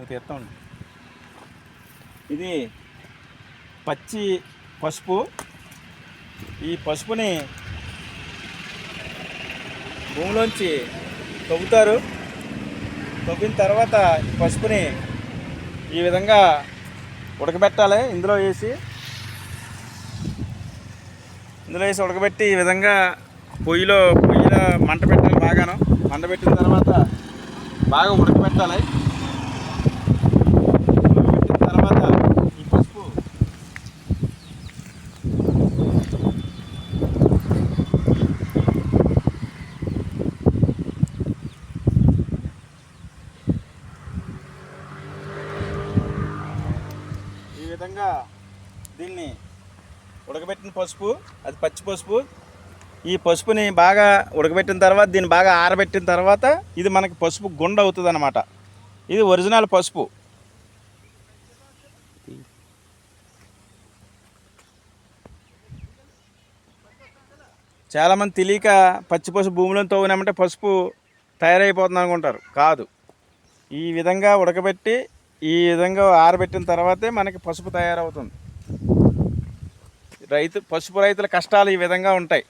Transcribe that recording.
నువ్వు తీస్తాం. ఇది పచ్చి పసుపు. ఈ పసుపుని భూమిలోంచి తవ్వుతారు. తవ్విన తర్వాత ఈ పసుపుని ఈ విధంగా ఉడకబెట్టాలి. ఇందులో వేసి ఉడకబెట్టి ఈ విధంగా పొయ్యిలో మంట పెట్టాలి. బాగాను మంట పెట్టిన తర్వాత బాగా ఉడకబెట్టాలి. ఉడకబెట్టిన తర్వాత ఈ పసుపు ఈ విధంగా దీన్ని ఉడకబెట్టిన పసుపు, అది పచ్చి పసుపు. ఈ పసుపుని బాగా ఉడకబెట్టిన తర్వాత దీన్ని బాగా ఆరబెట్టిన తర్వాత ఇది మనకి పసుపు గుండ అవుతుంది అన్నమాట. ఇది ఒరిజినల్ పసుపు. చాలామంది తెలియక పచ్చి పసుపు భూమిలో తవ్వినామంటే పసుపు తయారైపోతుంది అనుకుంటారు. కాదు, ఈ విధంగా ఉడకబెట్టి ఈ విధంగా ఆరబెట్టిన తర్వాతే మనకి పసుపు తయారవుతుంది. పసుపు రైతుల కష్టాలు ఈ విధంగా ఉంటాయి.